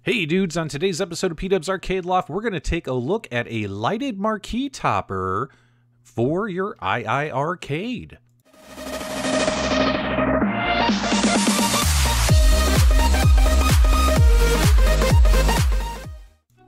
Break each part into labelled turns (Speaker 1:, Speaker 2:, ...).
Speaker 1: Hey dudes, on today's episode of PDubs Arcade Loft, we're going to take a look at a lighted marquee topper for your iiRcade.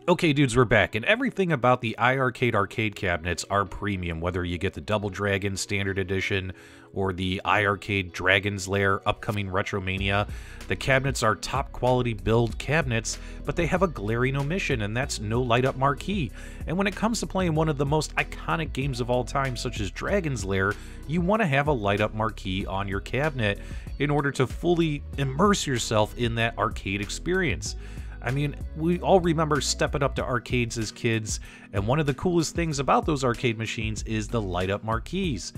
Speaker 1: Okay dudes, we're back, and everything about the iiRcade arcade cabinets are premium, whether you get the Double Dragon Standard Edition or the iiRcade Dragon's Lair upcoming Retromania. The cabinets are top quality build cabinets, but they have a glaring omission, and that's no light up marquee. And when it comes to playing one of the most iconic games of all time, such as Dragon's Lair, you want to have a light up marquee on your cabinet in order to fully immerse yourself in that arcade experience. I mean, we all remember stepping up to arcades as kids, and one of the coolest things about those arcade machines is the light-up marquees.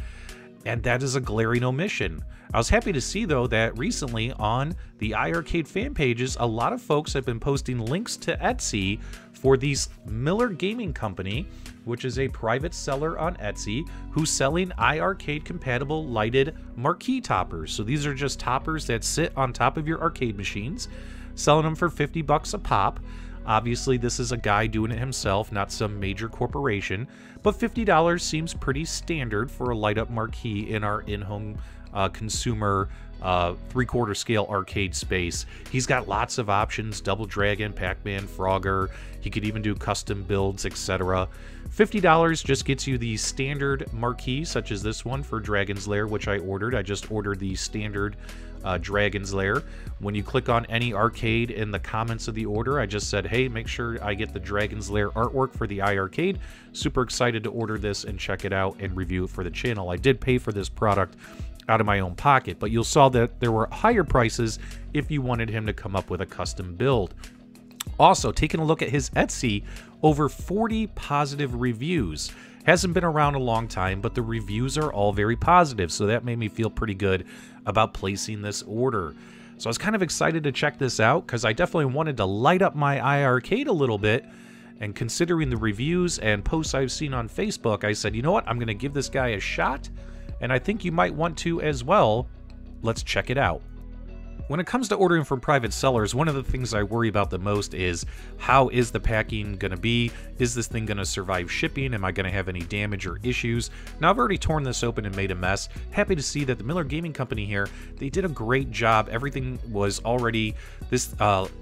Speaker 1: And that is a glaring omission. I was happy to see, though, that recently on the iiRcade fan pages, a lot of folks have been posting links to Etsy for these Miller Gaming Company, which is a private seller on Etsy, who's selling iiRcade compatible lighted marquee toppers. So these are just toppers that sit on top of your arcade machines, selling them for 50 bucks a pop. Obviously, this is a guy doing it himself, not some major corporation, but $50 seems pretty standard for a light-up marquee in our in-home consumer 3/4 scale arcade space. He's got lots of options: Double Dragon, Pac-Man, Frogger. He could even do custom builds, etc. $50 just gets you the standard marquee, such as this one for Dragon's Lair, which I ordered. I just ordered the standard Dragon's Lair. When you click on any arcade in the comments of the order, I just said, hey, make sure I get the Dragon's Lair artwork for the iiRcade. Super excited to order this and check it out and review it for the channel. I did pay for this product out of my own pocket, but you'll saw that there were higher prices if you wanted him to come up with a custom build. Also, taking a look at his Etsy, over 40 positive reviews. Hasn't been around a long time, but the reviews are all very positive, so that made me feel pretty good about placing this order. So I was kind of excited to check this out, because I definitely wanted to light up my iiRcade a little bit, and considering the reviews and posts I've seen on Facebook, I said, you know what, I'm going to give this guy a shot, and I think you might want to as well. Let's check it out. When it comes to ordering from private sellers, one of the things I worry about the most is, how is the packing going to be? Is this thing going to survive shipping? Am I going to have any damage or issues? Now, I've already torn this open and made a mess. Happy to see that the Miller Gaming Company here, they did a great job. Everything was already, this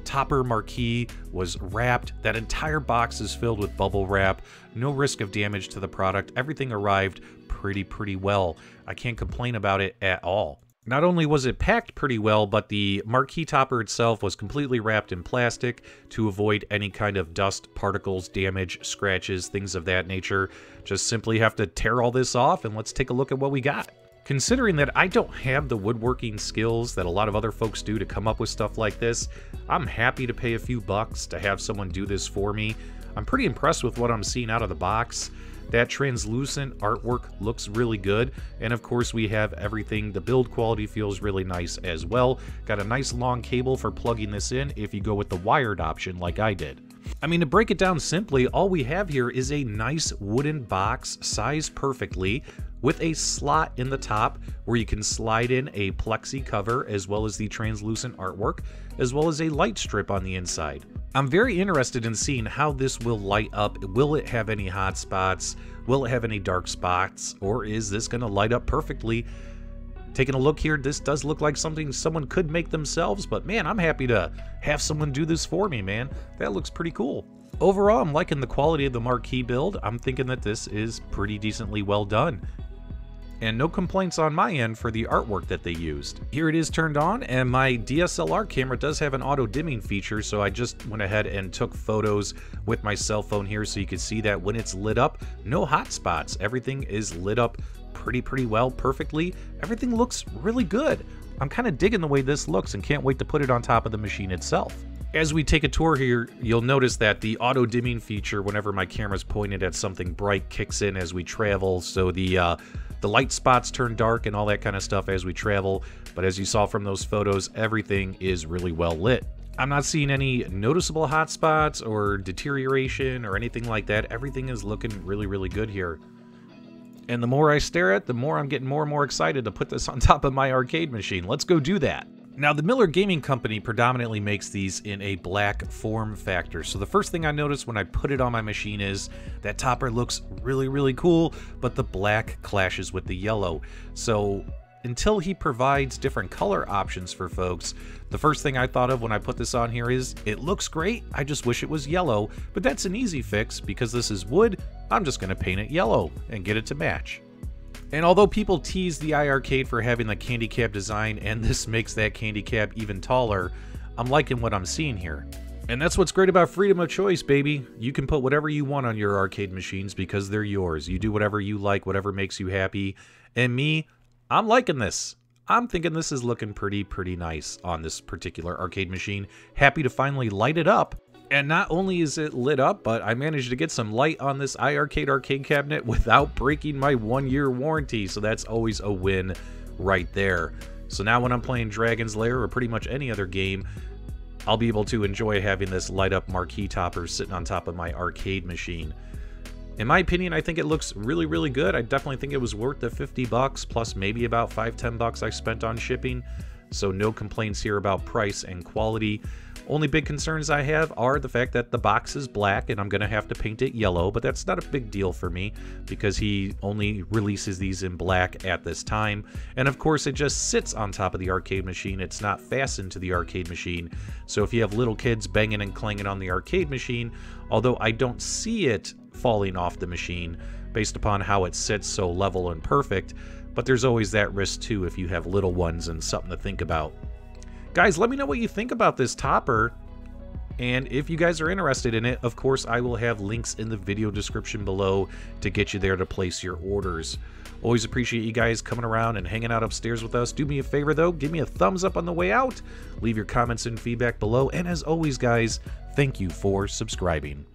Speaker 1: topper marquee was wrapped. That entire box is filled with bubble wrap. No risk of damage to the product. Everything arrived pretty well. I can't complain about it at all. Not only was it packed pretty well, but the marquee topper itself was completely wrapped in plastic to avoid any kind of dust, particles, damage, scratches, things of that nature. Just simply have to tear all this off, and let's take a look at what we got. Considering that I don't have the woodworking skills that a lot of other folks do to come up with stuff like this, I'm happy to pay a few bucks to have someone do this for me. I'm pretty impressed with what I'm seeing out of the box. That translucent artwork looks really good, and of course we have everything. The build quality feels really nice as well. Got a nice long cable for plugging this in if you go with the wired option like I did. I mean, to break it down simply, all we have here is a nice wooden box sized perfectly with a slot in the top where you can slide in a plexi cover as well as the translucent artwork, as well as a light strip on the inside. I'm very interested in seeing how this will light up. Will it have any hot spots? Will it have any dark spots? Or is this going to light up perfectly? Taking a look here, this does look like something someone could make themselves, but man, I'm happy to have someone do this for me, man. That looks pretty cool. Overall, I'm liking the quality of the marquee build. I'm thinking that this is pretty decently well done. And no complaints on my end for the artwork that they used. Here it is turned on, and my DSLR camera does have an auto dimming feature, so I just went ahead and took photos with my cell phone here so you can see that when it's lit up, no hot spots. Everything is lit up pretty well, perfectly. Everything looks really good. I'm kind of digging the way this looks and can't wait to put it on top of the machine itself. As we take a tour here, you'll notice that the auto dimming feature, whenever my camera's pointed at something bright, kicks in as we travel, so the light spots turn dark and all that kind of stuff as we travel. But as you saw from those photos, everything is really well lit. I'm not seeing any noticeable hot spots or deterioration or anything like that. Everything is looking really good here. And the more I stare at, the more I'm getting more and more excited to put this on top of my arcade machine. Let's go do that. Now, the Miller Gaming Company predominantly makes these in a black form factor. So the first thing I noticed when I put it on my machine is that topper looks really, really cool, but the black clashes with the yellow. So until he provides different color options for folks, the first thing I thought of when I put this on here is, it looks great, I just wish it was yellow. But that's an easy fix because this is wood. I'm just gonna paint it yellow and get it to match. And although people tease the iiRcade for having the candy cab design, and this makes that candy cab even taller, I'm liking what I'm seeing here. And that's what's great about freedom of choice, baby. You can put whatever you want on your arcade machines because they're yours. You do whatever you like, whatever makes you happy. And me, I'm liking this. I'm thinking this is looking pretty nice on this particular arcade machine. Happy to finally light it up. And not only is it lit up, but I managed to get some light on this iiRcade arcade cabinet without breaking my 1-year warranty. So that's always a win right there. So now when I'm playing Dragon's Lair or pretty much any other game, I'll be able to enjoy having this light up marquee topper sitting on top of my arcade machine. In my opinion, I think it looks really good. I definitely think it was worth the 50 bucks plus maybe about 5-10 bucks I spent on shipping. So no complaints here about price and quality. Only big concerns I have are the fact that the box is black and I'm going to have to paint it yellow, but that's not a big deal for me because he only releases these in black at this time. And of course it just sits on top of the arcade machine. It's not fastened to the arcade machine. So if you have little kids banging and clanging on the arcade machine, although I don't see it falling off the machine based upon how it sits so level and perfect, but there's always that risk too if you have little ones and something to think about. Guys, let me know what you think about this topper, and if you guys are interested in it, of course I will have links in the video description below to get you there to place your orders. Always appreciate you guys coming around and hanging out upstairs with us. Do me a favor though, give me a thumbs up on the way out, leave your comments and feedback below, and as always guys, thank you for subscribing.